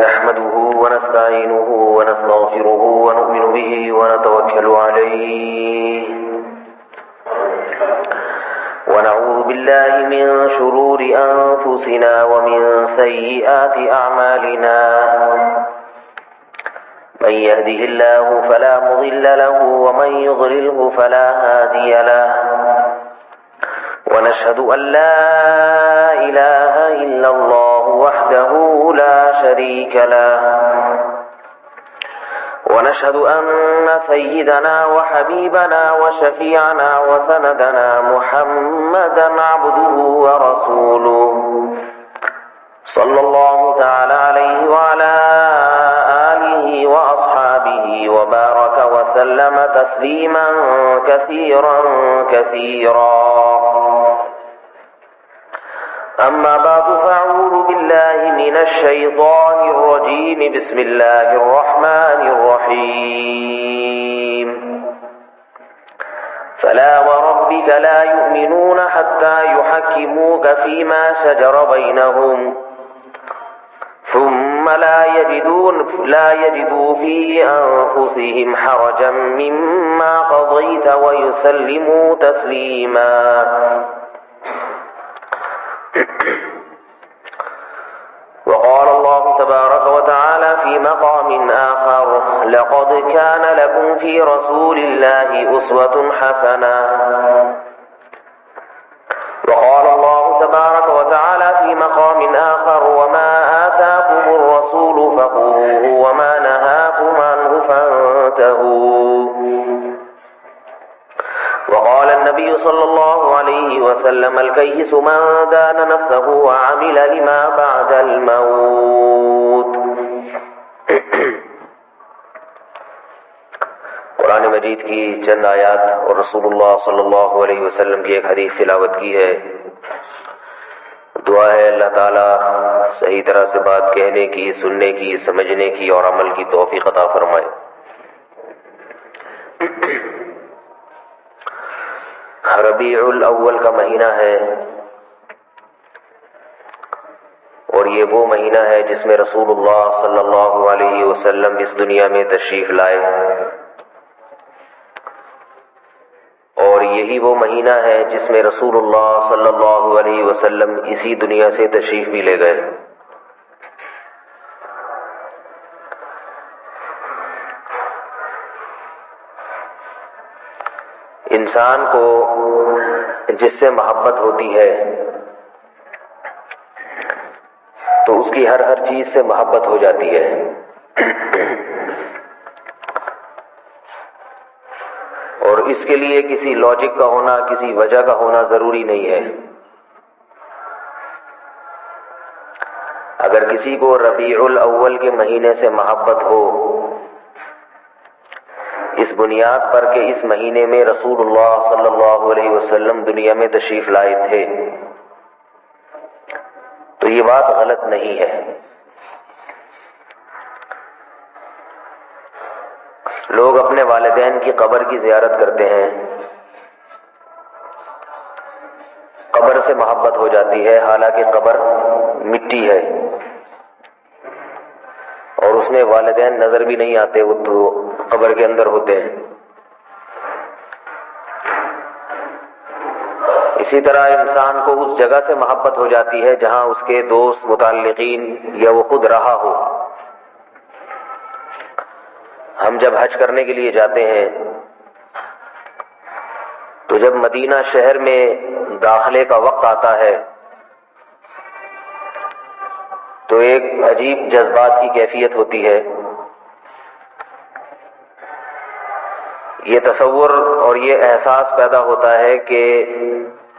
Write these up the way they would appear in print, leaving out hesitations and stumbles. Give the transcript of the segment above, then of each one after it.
نحمده ونستعينه ونستغفره ونؤمن به ونتوكل عليه ونعوذ بالله من شرور أنفسنا ومن سيئات أعمالنا من يهده الله فلا مضل له ومن يضلله فلا هادي له ونشهد أن لا إله إلا الله وحده لا شريك له ونشهد أن سيدنا وحبيبنا وشفيعنا وسندنا محمدا عبده ورسوله صلى الله تعالى عليه وعلى آله وأصحابه وبارك وسلم تسليما كثيرا كثيرا أما بعد فأعوذ بالله من الشيطان الرجيم بسم الله الرحمن الرحيم فلا وربك لا يؤمنون حتى يحكموك فيما شجر بينهم ثم لا يجدوا في أنفسهم حرجا مما قضيت ويسلموا تسليما وقال الله تبارك وتعالى في مقام آخر لقد كان لكم في رسول الله أسوة حسنة وقال الله تبارك وتعالى في مقام آخر وما آتاكم الرسول فخذوه وما نهاكم عنه فانتهوا وقال النبي صلى الله عليه وسلم الكيس من دان نفسه وعمل لما بعد الموت. قرآن مجید کی چند آیات اور رسول اللہ صلی اللہ علیہ وسلم کی ایک حدیث تلاوت کی ہے. دعا ہے اللہ تعالیٰ صحیح طرح سے بات کہنے کی، سننے کی، سمجھنے کی اور عمل کی توفیق عطا فرمائے. ربیع الاول کا مہینہ ہے اور یہ وہ مہینہ ہے جس میں رسول اللہ صلی اللہ علیہ وسلم اس دنیا میں تشریف لائے، اور یہی وہ مہینہ ہے جس میں رسول اللہ صلی اللہ علیہ وسلم اسی دنیا سے تشریف بھی لے گئے. انسان کو جس سے محبت ہوتی ہے تو اس کی ہر چیز سے محبت ہو جاتی ہے. اور اس کے لیے کسی لاجک کا ہونا، کسی وجہ کا ہونا ضروری نہیں ہے. اگر کسی کو ربیع الاول کے مہینے سے محبت ہو اس بنیاد پر کہ اس مہینے میں رسول اللہ صلی اللہ علیہ وسلم دنیا میں تشریف لائے تھے، تو یہ بات غلط نہیں ہے. لوگ اپنے والدین کی قبر کی زیارت کرتے ہیں، قبر سے محبت ہو جاتی ہے، حالانکہ قبر مٹی ہے اور اس میں والدین نظر بھی نہیں آتے، وہ تو قبر کے اندر ہوتے ہیں. اسی طرح انسان کو اس جگہ سے محبت ہو جاتی ہے جہاں اس کے دوست، متعلقین یا وہ خود رہا ہو. ہم جب حج کرنے کے لیے جاتے ہیں تو جب مدینہ شہر میں داخلے کا وقت آتا ہے تو ایک عجیب جذبات کی کیفیت ہوتی ہے. یہ تصور اور یہ احساس پیدا ہوتا ہے کہ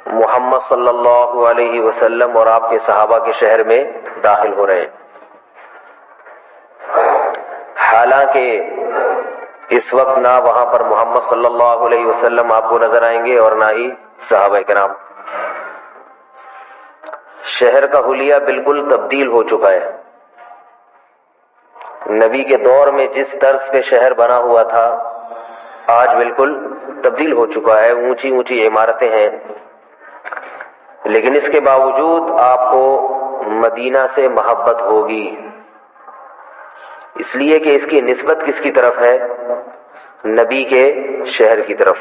محمد صلی اللہ علیہ وسلم اور آپ کے صحابہ کے شہر میں داخل ہو رہے ہیں، حالانکہ اس وقت نہ وہاں پر محمد صلی اللہ علیہ وسلم آپ کو نظر آئیں گے اور نہ ہی صحابہ کرام. شہر کا حلیہ بالکل تبدیل ہو چکا ہے. نبی کے دور میں جس طرز پہ شہر بنا ہوا تھا آج بالکل تبدیل ہو چکا ہے. اونچی اونچی عمارتیں ہیں، لیکن اس کے باوجود آپ کو مدینہ سے محبت ہوگی. اس لیے کہ اس کی نسبت کس کی طرف ہے؟ نبی کے شہر کی طرف۔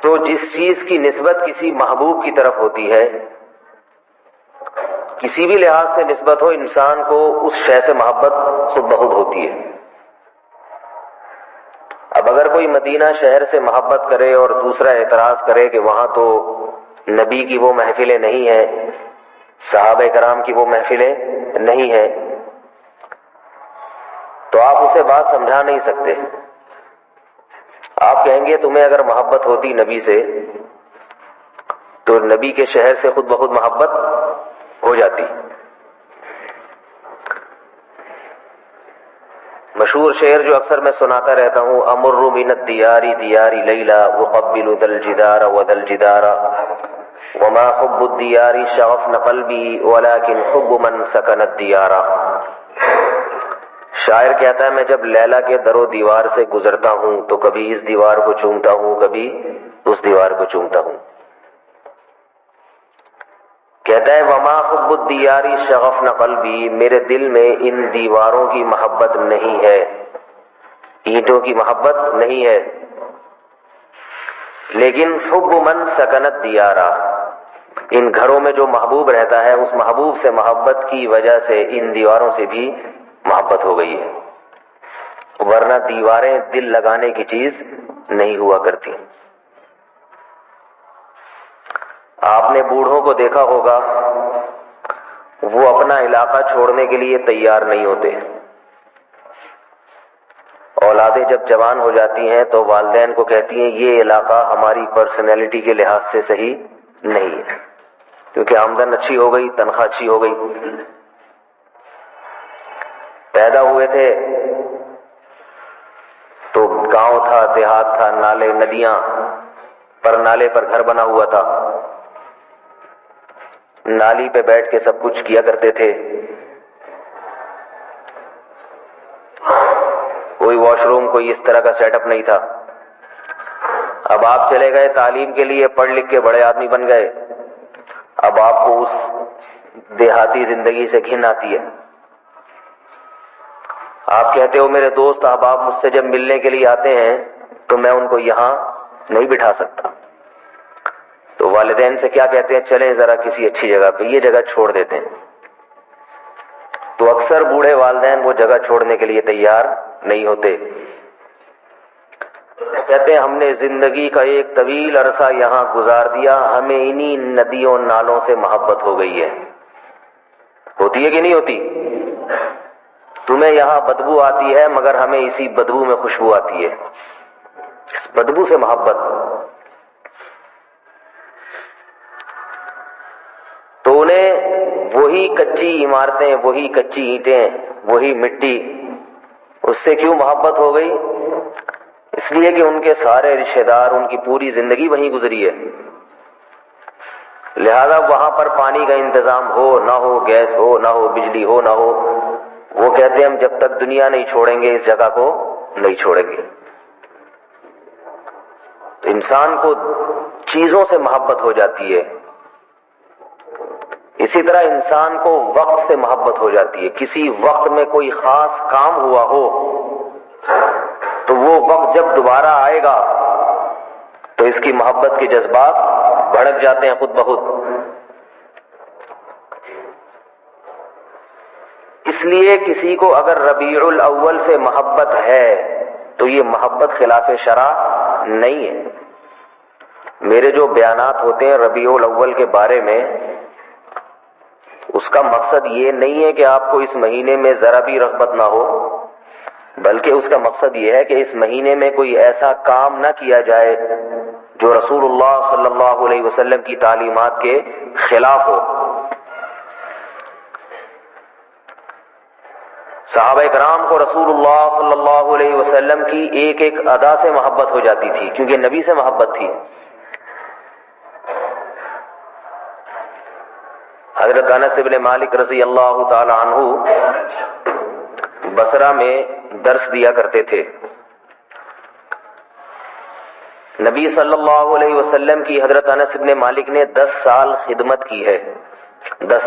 تو جس چیز کی نسبت کسی محبوب کی طرف ہوتی ہے، کسی بھی لحاظ سے نسبت ہو، انسان کو اس شے سے محبت خود بخود ہوتی ہے۔ اب اگر کوئی مدینہ شہر سے محبت کرے اور دوسرا اعتراض کرے کہ وہاں تو نبی کی وہ محفلیں نہیں ہیں، صحابہ کرام کی وہ محفلیں نہیں ہیں، تو آپ اسے بات سمجھا نہیں سکتے۔ آپ کہیں گے تمہیں اگر محبت ہوتی نبی سے تو نبی کے شہر سے خود بخود محبت ہو جاتی۔ مشہور شعر جو اکثر میں سناتا رہتا ہوں، امر من الدیار دیار لیلا اقبل ذا الجدار وذا الجدار وما حب الدیار شغفن قلبی ولكن حب من سکن الدیار۔ شاعر کہتا ہے میں جب لیلا کے در و دیوار سے گزرتا ہوں تو کبھی اس دیوار کو چومتا ہوں، کبھی اس دیوار کو چومتا ہوں۔ کہتا ہے وما حب الدیار شغفن قلبی، میرے دل میں ان دیواروں کی محبت نہیں ہے، اینٹوں کی محبت نہیں ہے، لیکن حب من سکنت دیارا، ان گھروں میں جو محبوب رہتا ہے اس محبوب سے محبت کی وجہ سے ان دیواروں سے بھی محبت ہو گئی ہے، ورنہ دیواریں دل لگانے کی چیز نہیں ہوا کرتی۔ آپ نے بوڑھوں کو دیکھا ہوگا، وہ اپنا علاقہ چھوڑنے کے لیے تیار نہیں ہوتے۔ اولادیں جب جوان ہو جاتی ہیں تو والدین کو کہتی ہیں یہ علاقہ ہماری پرسنالٹی کے لحاظ سے صحیح نہیں ہے، کیونکہ آمدن اچھی ہو گئی، تنخواہ اچھی ہو گئی۔ پیدا ہوئے تھے تو گاؤں تھا، دیہات تھا، نالے ندیاں پر، نالے پر گھر بنا ہوا تھا، نالی پہ بیٹھ کے سب کچھ کیا کرتے تھے، کوئی واش روم کوئی اس طرح کا سیٹ اپ نہیں تھا۔ اب آپ چلے گئے تعلیم کے لیے، پڑھ لکھ کے بڑے آدمی بن گئے، اب آپ کو اس دیہاتی زندگی سے گھن آتی ہے۔ آپ کہتے ہو میرے دوست احباب مجھ سے جب ملنے کے لیے آتے ہیں تو میں ان کو یہاں نہیں بٹھا سکتا، تو والدین سے کیا کہتے ہیں، چلیں ذرا کسی اچھی جگہ پہ، یہ جگہ چھوڑ دیتے ہیں۔ تو اکثر بوڑھے والدین وہ جگہ چھوڑنے کے لیے تیار نہیں ہوتے، کہتے ہیں ہم نے زندگی کا ایک طویل عرصہ یہاں گزار دیا، ہمیں انہی ندیوں نالوں سے محبت ہو گئی ہے۔ ہوتی ہے کہ نہیں ہوتی؟ تمہیں یہاں بدبو آتی ہے مگر ہمیں اسی بدبو میں خوشبو آتی ہے، اس بدبو سے محبت۔ تو انہیں وہی کچی عمارتیں، وہی کچی اینٹیں، وہی مٹی، اس سے کیوں محبت ہو گئی؟ اس لیے کہ ان کے سارے رشتہ دار، ان کی پوری زندگی وہیں گزری ہے، لہذا وہاں پر پانی کا انتظام ہو نہ ہو، گیس ہو نہ ہو، بجلی ہو نہ ہو، وہ کہتے ہیں ہم جب تک دنیا نہیں چھوڑیں گے اس جگہ کو نہیں چھوڑیں گے۔ تو انسان کو چیزوں سے محبت ہو جاتی ہے، اسی طرح انسان کو وقت سے محبت ہو جاتی ہے۔ کسی وقت میں کوئی خاص کام ہوا ہو تو وہ وقت جب دوبارہ آئے گا تو اس کی محبت کے جذبات بھڑک جاتے ہیں خود بخود۔ اس لیے کسی کو اگر ربیع الاول سے محبت ہے تو یہ محبت خلاف شرع نہیں ہے۔ میرے جو بیانات ہوتے ہیں ربیع الاول کے بارے میں، اس کا مقصد یہ نہیں ہے کہ آپ کو اس مہینے میں ذرا بھی رغبت نہ ہو، بلکہ اس کا مقصد یہ ہے کہ اس مہینے میں کوئی ایسا کام نہ کیا جائے جو رسول اللہ صلی اللہ علیہ وسلم کی تعلیمات کے خلاف ہو۔ صحابہ کرام کو رسول اللہ صلی اللہ علیہ وسلم کی ایک ایک ادا سے محبت ہو جاتی تھی، کیونکہ نبی سے محبت تھی۔ حضرت انس بن مالک رضی اللہ تعالی عنہ بصرہ میں درس دیا کرتے تھے۔ نبی صلی اللہ علیہ وسلم کی حضرت انس بن مالک نے 10 سال خدمت کی ہے، 10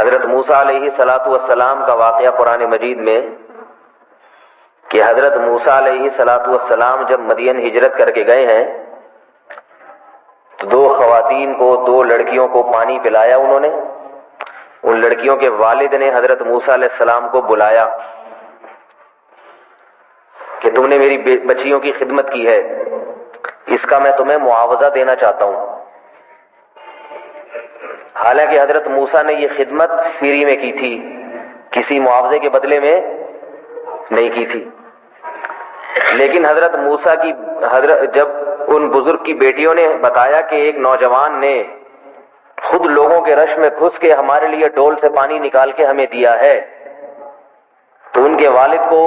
حضرت موسیٰ علیہ الصلوۃ والسلام کا واقعہ قرآن مجید میں کہ حضرت موسیٰ علیہ الصلوۃ والسلام جب مدین ہجرت کر کے گئے ہیں تو 2 خواتین کو، 2 لڑکیوں کو پانی پلایا انہوں نے. ان لڑکیوں کے والد نے حضرت موسیٰ علیہ السلام کو بلایا کہ تم نے میری بچیوں کی خدمت کی ہے، اس کا میں تمہیں معاوضہ دینا چاہتا ہوں. حالانکہ حضرت موسیٰ نے یہ خدمت فری میں کی تھی، کسی معاوضے کے بدلے میں نہیں کی تھی. لیکن حضرت موسیٰ کی جب ان بزرگ کی بیٹیوں نے بتایا کہ ایک نوجوان نے خود لوگوں کے رش میں گھس کے ہمارے لیے ڈول سے پانی نکال کے ہمیں دیا ہے، تو ان کے والد کو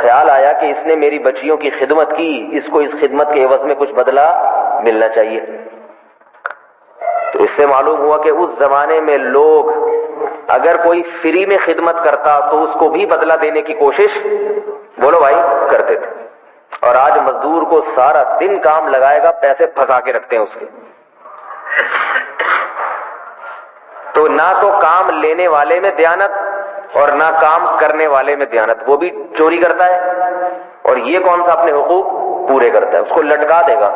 خیال آیا کہ اس نے میری بچیوں کی خدمت کی، اس کو اس خدمت کے عوض میں کچھ بدلہ ملنا چاہیے. تو اس سے معلوم ہوا کہ اس زمانے میں لوگ اگر کوئی فری میں خدمت کرتا تو اس کو بھی بدلہ دینے کی کوشش بولو بھائی کرتے تھے. اور آج مزدور کو سارا دن کام لگائے گا، پیسے پھنسا کے رکھتے ہیں اس کے. تو نہ تو کام لینے والے میں دیانت اور نہ کام کرنے والے میں دیانت، وہ بھی چوری کرتا ہے اور یہ کون سا اپنے حقوق پورے کرتا ہے، اس کو لٹکا دے گا.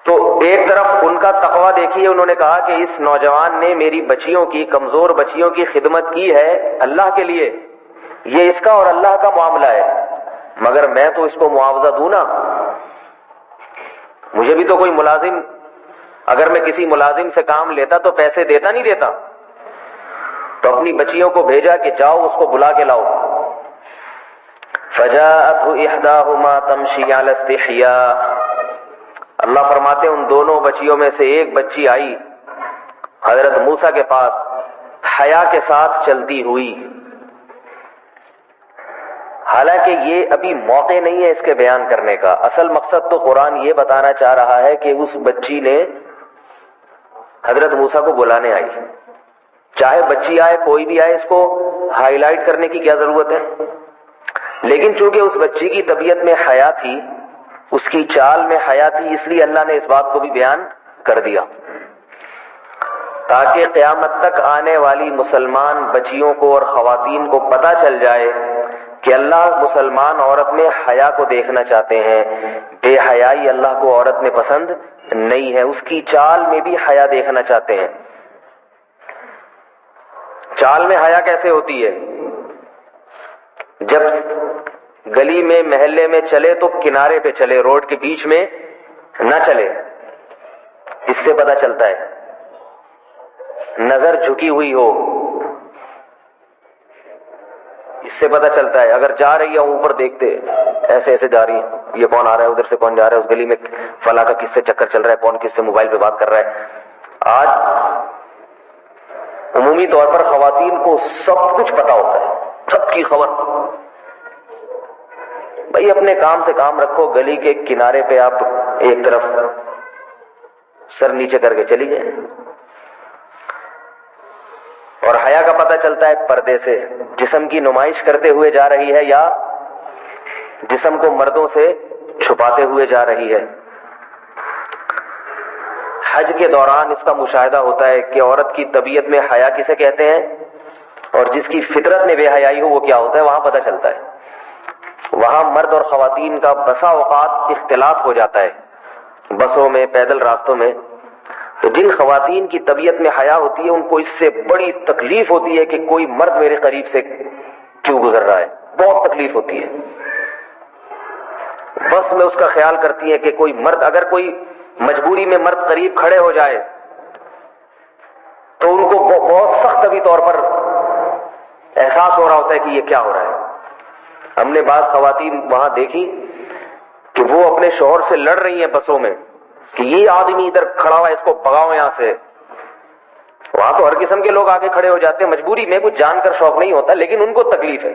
تو ایک طرف ان کا تقویٰ دیکھیے، انہوں نے کہا کہ اس نوجوان نے میری بچیوں کی، کمزور بچیوں کی خدمت کی ہے اللہ کے لیے، یہ اس کا اور اللہ کا معاملہ ہے، مگر میں تو اس کو معاوضہ دوں نا. مجھے بھی تو کوئی ملازم، اگر میں کسی ملازم سے کام لیتا تو پیسے دیتا نہیں دیتا. تو اپنی بچیوں کو بھیجا کہ جاؤ اس کو بلا کے لاؤ. فجاءته احداهما تمشي على استحياء. اللہ فرماتے ان دونوں بچیوں میں سے ایک بچی آئی حضرت موسیٰ کے پاس حیا کے ساتھ چلتی ہوئی. حالانکہ یہ ابھی موقع نہیں ہے اس کے بیان کرنے کا، اصل مقصد تو قرآن یہ بتانا چاہ رہا ہے کہ اس بچی نے حضرت موسیٰ کو بلانے آئی. چاہے بچی آئے، کوئی بھی آئے، اس کو ہائی لائٹ کرنے کی کیا ضرورت ہے. لیکن چونکہ اس بچی کی طبیعت میں حیا تھی، اس کی چال میں حیا تھی، اس لیے اللہ نے اس بات کو بھی بیان کر دیا تاکہ قیامت تک آنے والی مسلمان بچیوں کو اور خواتین کو پتہ چل جائے کہ اللہ مسلمان عورت میں حیا کو دیکھنا چاہتے ہیں. بے حیائی اللہ کو عورت میں پسند نہیں ہے، اس کی چال میں بھی حیا دیکھنا چاہتے ہیں. چال میں حیا کیسے ہوتی ہے؟ جب گلی میں، محلے میں چلے تو کنارے پہ چلے، روڈ کے بیچ میں نہ چلے. اس سے پتہ چلتا ہے. نظر جھکی ہوئی ہو، اس سے پتہ چلتا ہے. اگر جا رہی ہے اوپر دیکھتے، ایسے ایسے جا رہی ہے، یہ کون آ رہا ہے، ادھر سے کون جا رہا ہے، اس گلی میں فلاں کا کس سے چکر چل رہا ہے، کون کس سے موبائل پہ بات کر رہا ہے. آج عمومی طور پر خواتین کو سب کچھ پتا ہوتا ہے، سب کی خبر. بھائی اپنے کام سے کام رکھو، گلی کے کنارے پہ آپ ایک طرف سر نیچے کر کے چلی جائیں. اور حیا کا پتہ چلتا ہے پردے سے، جسم کی نمائش کرتے ہوئے جا رہی ہے یا جسم کو مردوں سے چھپاتے ہوئے جا رہی ہے. حج کے دوران اس کا مشاہدہ ہوتا ہے کہ عورت کی طبیعت میں حیا کسے کہتے ہیں اور جس کی فطرت میں بے حیائی ہو وہ کیا ہوتا ہے، وہاں پتہ چلتا ہے. وہاں مرد اور خواتین کا بسا اوقات اختلاط ہو جاتا ہے، بسوں میں، پیدل راستوں میں. تو جن خواتین کی طبیعت میں حیا ہوتی ہے ان کو اس سے بڑی تکلیف ہوتی ہے کہ کوئی مرد میرے قریب سے کیوں گزر رہا ہے، بہت تکلیف ہوتی ہے. بس میں اس کا خیال کرتی ہے کہ کوئی مرد، اگر کوئی مجبوری میں مرد قریب کھڑے ہو جائے تو ان کو بہت سخت طبی طور پر احساس ہو رہا ہوتا ہے کہ یہ کیا ہو رہا ہے. ہم نے بعض خواتین وہاں دیکھی کہ وہ اپنے شوہر سے لڑ رہی ہیں بسوں میں کہ یہ آدمی ادھر کھڑا ہوا ہے، اس کو بھگاؤ یہاں سے. وہاں تو ہر قسم کے لوگ آگے کھڑے ہو جاتے ہیں، مجبوری میں، کچھ جان کر شوق نہیں ہوتا، لیکن ان کو تکلیف ہے.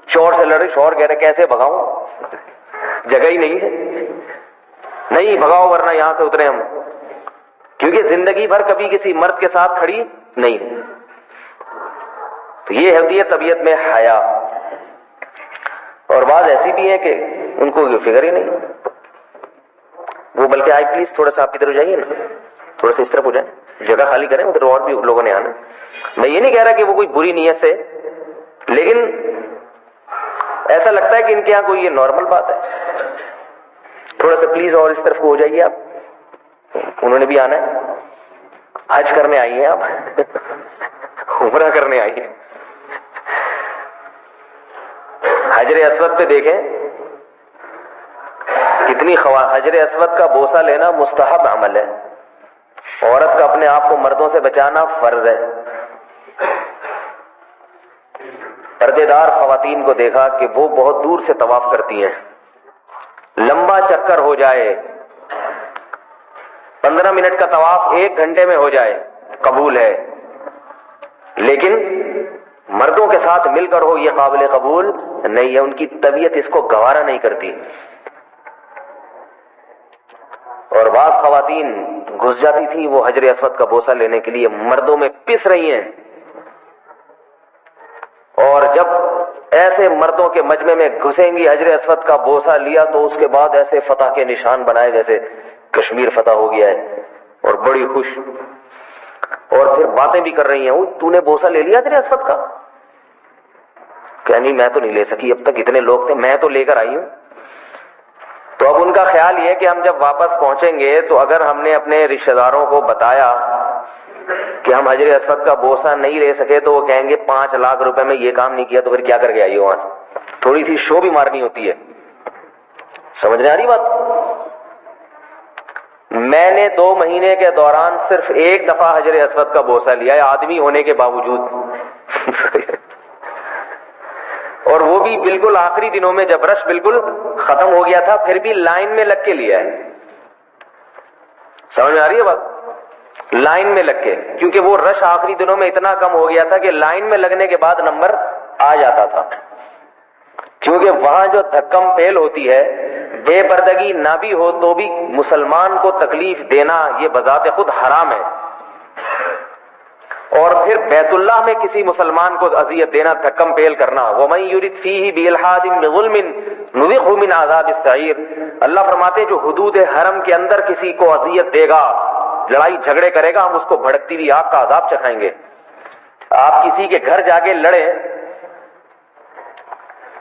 شوہر سے لڑ رہی، شوہر کہہ رہے کیسے بھگاؤں، جگہ ہی نہیں ہے. نہیں بھگاؤ ورنہ یہاں سے اترے ہم، کیونکہ زندگی بھر کبھی کسی مرد کے ساتھ کھڑی نہیں ہے. تو یہ ہوتی ہے طبیعت میں حیا. اور بعض ایسی بھی ہیں کہ ان کو فکر ہی نہیں، وہ بلکہ آئی پلیز تھوڑا سا آپ ادھر ہو جائیے نا، تھوڑا سا اس طرف ہو جائیں. جگہ خالی کریں, ادھر اور بھی لوگوں نے آنا. میں یہ نہیں کہہ رہا کہ وہ کوئی بری نیت سے, لیکن ایسا لگتا ہے کہ ان کے یہاں کوئی یہ نارمل بات ہے. تھوڑا سا پلیز اور اس طرف کو ہو جائیے آپ, انہوں نے بھی آنا ہے, حج کرنے آئی ہیں آپ, عمرہ کرنے آئی ہیں. حجر اسود پہ دیکھیں کتنی حجر اسود کا بوسہ لینا مستحب عمل ہے. عورت کا اپنے آپ کو مردوں سے بچانا فرض ہے. پردے دار خواتین کو دیکھا کہ وہ بہت دور سے طواف کرتی ہیں, لمبا چکر ہو جائے, 15 منٹ کا طواف 1 گھنٹے میں ہو جائے قبول ہے, لیکن مردوں کے ساتھ مل کر ہو یہ قابل قبول نہیں ہے. ان کی طبیعت اس کو گوارا نہیں کرتی. اور بعض خواتین گھس جاتی تھی وہ حجر اسود کا بوسہ لینے کے لیے, مردوں میں پس رہی ہیں, اور جب ایسے مردوں کے مجمع میں گھسیں گی حجر اسود کا بوسہ لیا تو اس کے بعد ایسے فتح کے نشان بنائے جیسے کشمیر فتح ہو گیا ہے, اور بڑی خوش, اور پھر باتیں بھی کر رہی ہیں, تو نے بوسہ لے لیا حجر اسود کا؟ کہ نہیں میں تو نہیں لے سکی, اب تک اتنے لوگ تھے, میں تو لے کر آئی ہوں. تو اب ان کا خیال یہ ہے کہ ہم جب واپس پہنچیں گے تو اگر ہم نے اپنے رشتہ داروں کو بتایا کہ ہم حجر اسود کا بوسہ نہیں لے سکے تو وہ کہیں گے 5 لاکھ روپے میں یہ کام نہیں کیا تو پھر کیا کر کے آئی ہو وہاں سے. تھوڑی سی شو بھی مارنی ہوتی ہے. سمجھنے آ رہی بات؟ میں نے 2 مہینے کے دوران صرف 1 دفعہ حجر اسود کا بوسہ لیا ہے, آدمی ہونے کے باوجود. اور وہ بھی بالکل آخری دنوں میں جب رش بالکل ختم ہو گیا تھا, پھر بھی لائن میں لگ کے لیا ہے. سمجھ میں آ رہی ہے بات؟ لائن میں لگ کے, کیونکہ وہ رش آخری دنوں میں اتنا کم ہو گیا تھا کہ لائن میں لگنے کے بعد نمبر آ جاتا تھا. کیونکہ وہاں جو دھکم پیل ہوتی ہے, بے پردگی نہ بھی ہو تو بھی مسلمان کو تکلیف دینا یہ بذات خود حرام ہے, اور پھر بیت اللہ میں کسی مسلمان کو اذیت دینا, دھکم پیل کرنا. وَمَن يُرِدْ فِيهِ بِإِلْحَادٍ بِظُلْمٍ نُذِقْهُ مِنْ عَذَابِ السَّعِيرِ. اللہ فرماتے ہیں جو حدود حرم کے اندر کسی کو اذیت دے گا, لڑائی جھگڑے کرے گا, ہم اس کو بھڑکتی ہوئی آگ کا عذاب چکھائیں گے. آپ کسی کے گھر جا کے لڑے,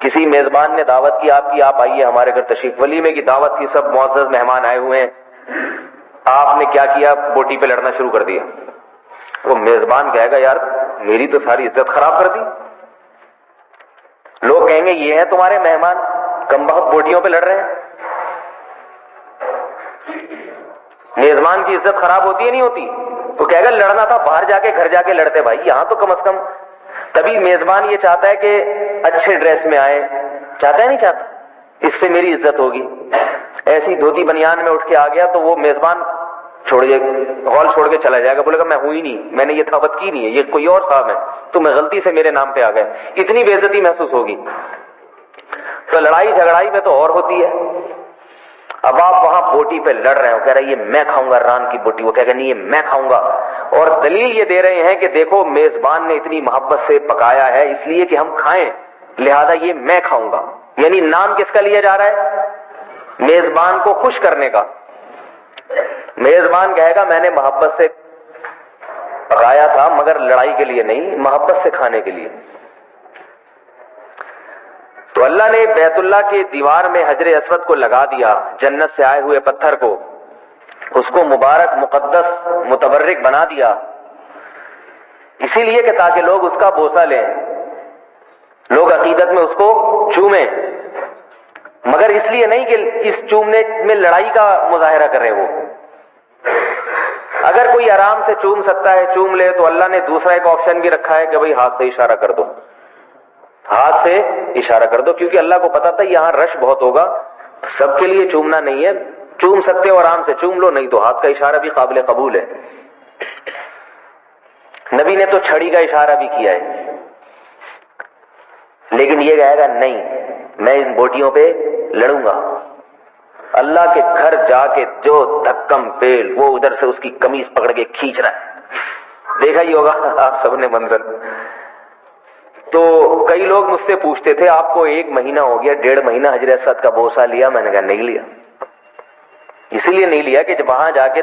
کسی میزبان نے دعوت کی آپ کی, آپ آئیے ہمارے گھر تشریف, ولیمے کی دعوت کی, سب معزز مہمان آئے ہوئے ہیں, آپ نے کیا کیا, بوٹی پہ لڑنا شروع کر دیا. وہ میزبان کہے گا یار میری تو ساری عزت خراب کر دی. لوگ کہیں گے یہ ہیں تمہارے مہمان, کم بخت بوٹیوں پہ لڑ رہے ہیں. میزبان کی عزت خراب ہوتی ہے نہیں ہوتی؟ تو کہے گا لڑنا تھا باہر جا کے, گھر جا کے لڑتے بھائی, یہاں تو کم از کم. تبھی میزبان یہ چاہتا ہے کہ اچھے ڈریس میں آئے, چاہتا ہے نہیں چاہتا, اس سے میری عزت ہوگی. ایسی دھوتی بنیان میں اٹھ کے آ گیا تو وہ میزبان چھوڑیے, ہال چھوڑ کے چلا جائے گا, بولے گا میں ہوں ہی نہیں, میں نے یہ دعوت کی نہیں ہے, یہ کوئی اور صاحب ہے, تو میں غلطی سے میرے نام پہ آ گئے. اتنی بے عزتی محسوس ہوگی. تو لڑائی جھگڑائی میں تو اور ہوتی ہے. اب آپ وہاں بوٹی پہ لڑ رہے ہو, کہہ رہے ہیں یہ میں کھاؤں گا ران کی بوٹی, وہ کہہ گا نہیں یہ میں کھاؤں گا, اور دلیل یہ دے رہے ہیں کہ دیکھو میزبان نے اتنی محبت سے پکایا ہے اس لیے کہ ہم کھائیں, لہذا یہ میں کھاؤں گا. یعنی نام کس کا لیا جا رہا ہے؟ میزبان کو خوش کرنے کا. میزبان کہے گا میں نے محبت سے پکایا تھا مگر لڑائی کے لیے نہیں, محبت سے کھانے کے لیے. تو اللہ نے بیت اللہ کی دیوار میں حجر اسود کو لگا دیا, جنت سے آئے ہوئے پتھر کو, اس کو مبارک مقدس متبرک بنا دیا, اسی لیے کہ تاکہ لوگ اس کا بوسہ لیں, لوگ عقیدت میں اس کو چومیں, مگر اس لیے نہیں کہ اس چومنے میں لڑائی کا مظاہرہ کر رہے. وہ اگر کوئی آرام سے چوم سکتا ہے چوم لے, تو اللہ نے دوسرا ایک آپشن بھی رکھا ہے کہ بھئی ہاتھ سے اشارہ کر دو, ہاتھ سے اشارہ کر دو, کیونکہ اللہ کو پتا تھا یہاں رش بہت ہوگا, سب کے لیے چومنا نہیں ہے. چوم سکتے ہو آرام سے چوم لو, نہیں تو ہاتھ کا اشارہ بھی قابل قبول ہے. نبی نے تو چھڑی کا اشارہ بھی کیا ہے, لیکن یہ کہے گا نہیں میں ان بوٹیوں پہ لڑوں گا. اللہ کے گھر جا کے جو دھکم پیل, وہ ادھر سے اس کی قمیض پکڑ کے کھینچ رہا ہے, دیکھا ہی ہوگا آپ سب نے منظر. تو کئی لوگ مجھ سے پوچھتے تھے آپ کو 1 مہینہ ہو گیا, 1.5 مہینہ حجر اسود کا بوسہ لیا؟ میں نے کہا نہیں لیا. اسی لیے نہیں لیا کہ جب وہاں جا کے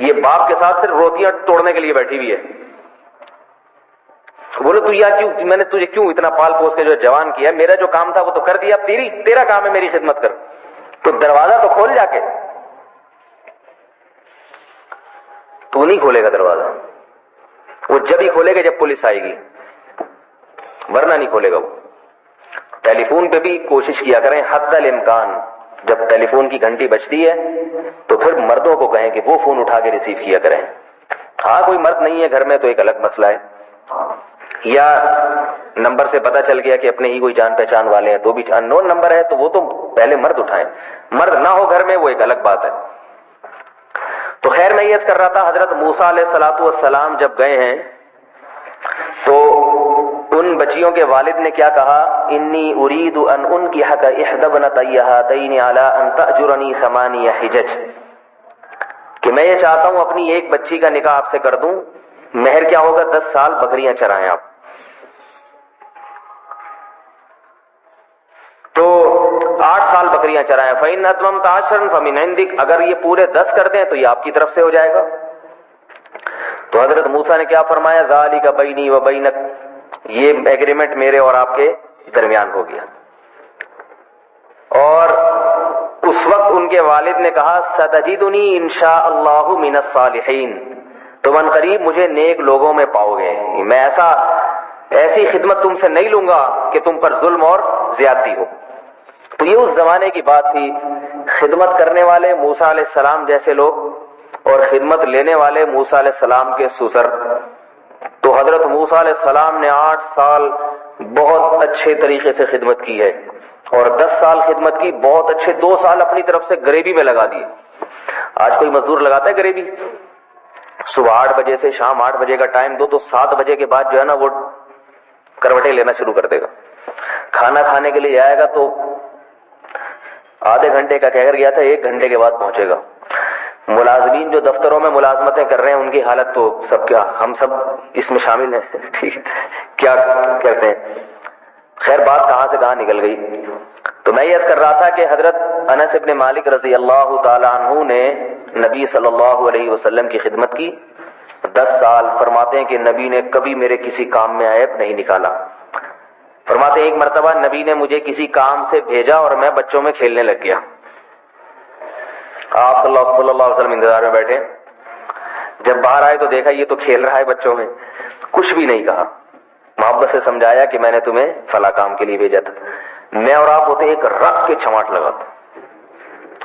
یہ باپ کے ساتھ صرف روٹیاں توڑنے کے لیے بیٹھی ہوئی ہے. بولے تو یار کیوں، میں نے تجھے کیوں اتنا پال پوس کے جو جوان کیا، میرا جو کام تھا وہ تو کر دیا، تیرا کام ہے میری خدمت کر، تو دروازہ تو کھول جا کے. تو نہیں کھولے گا دروازہ، وہ جب ہی کھولے گا جب پولیس آئے گی، ورنہ نہیں کھولے گا وہ. ٹیلی فون پہ بھی کوشش کیا کریں حد الامکان، جب ٹیلی فون کی گھنٹی بجتی ہے تو پھر مردوں کو کہیں کہ وہ فون اٹھا کے ریسیو کیا کریں. ہاں کوئی مرد نہیں ہے گھر میں تو ایک الگ مسئلہ ہے، یا نمبر سے پتہ چل گیا کہ اپنے ہی کوئی جان پہچان والے ہیں تو بھی ان نون نمبر ہے تو وہ تو پہلے مرد اٹھائیں. مرد نہ ہو گھر میں وہ ایک الگ بات ہے. تو خیر میں یہ کر رہا تھا، حضرت موسیٰ علیہ الصلوۃ والسلام جب گئے ہیں تو ان بچیوں کے والد نے کیا کہا، انی ارید ان انکحک احدی ابنتی ہاتین علی ان تأجرنی 8 حجج، کہ میں یہ چاہتا ہوں اپنی ایک بچی کا نکاح آپ سے کر دوں، مہر کیا ہوگا 10 سال بکریاں چرائیں آپ. تو 8 سال بکریاں چرائیں. فإن أتممت 10 فمن عندك، اگر یہ پورے 10 کر دیں تو یہ آپ کی طرف سے ہو جائے گا. تو حضرت موسیٰ نے کیا فرمایا، ذالک بینی و بینک، یہ ایگریمنٹ میرے اور آپ کے درمیان ہو گیا. اور اس وقت ان کے والد نے کہا، ستجدنی انشاء اللہ من الصالحین، تم ان قریب مجھے نیک لوگوں میں پاؤ گے، میں ایسی خدمت تم سے نہیں لوں گا کہ تم پر ظلم اور زیادتی ہو. تو یہ اس زمانے کی بات تھی، خدمت کرنے والے موسیٰ علیہ السلام جیسے لوگ اور خدمت لینے والے موسیٰ علیہ السلام کے سسر. تو حضرت موسیٰ علیہ السلام نے 8 سال بہت اچھے طریقے سے خدمت کی ہے اور 10 سال خدمت کی بہت اچھے، 2 سال اپنی طرف سے غریبی میں لگا دیے. آج کوئی مزدور لگاتا ہے غریبی؟ صبح 8 بجے سے شام 8 بجے کا ٹائم دو تو 7 بجے کے بعد جو ہے نا وہ کروٹیں لینا شروع کر دے گا. کھانا کھانے کے لیے آئے گا تو آدھے گھنٹے کا کہہ کر گیا تھا 1 گھنٹے کے بعد پہنچے گا. ملازمین جو دفتروں میں ملازمتیں کر رہے ہیں ان کی حالت تو سب، کیا ہم سب اس میں شامل ہیں؟ ٹھیک، کیا کہتے ہیں. خیر بات کہاں سے کہاں نکل گئی. تو میں یہ کر رہا تھا کہ حضرت انس ابن مالک رضی اللہ تعالی عنہ نے نبی صلی اللہ علیہ وسلم کی خدمت کی 10 سال. فرماتے ہیں کہ نبی نے کبھی میرے کسی کام میں عیب نہیں نکالا. فرماتے ہیں ایک مرتبہ نبی نے مجھے کسی کام سے بھیجا اور میں بچوں میں کھیلنے لگ گیا. آپ صلی اللہ علیہ وسلم انتظار میں بیٹھے، جب باہر آئے تو دیکھا یہ تو کھیل رہا ہے بچوں میں. کچھ بھی نہیں کہا، محبت سے سمجھایا کہ میں نے تمہیں فلاں کام کے لیے بھیجا تھا. میں اور آپ ہوتے ایک رت کے چھماٹ لگاتا.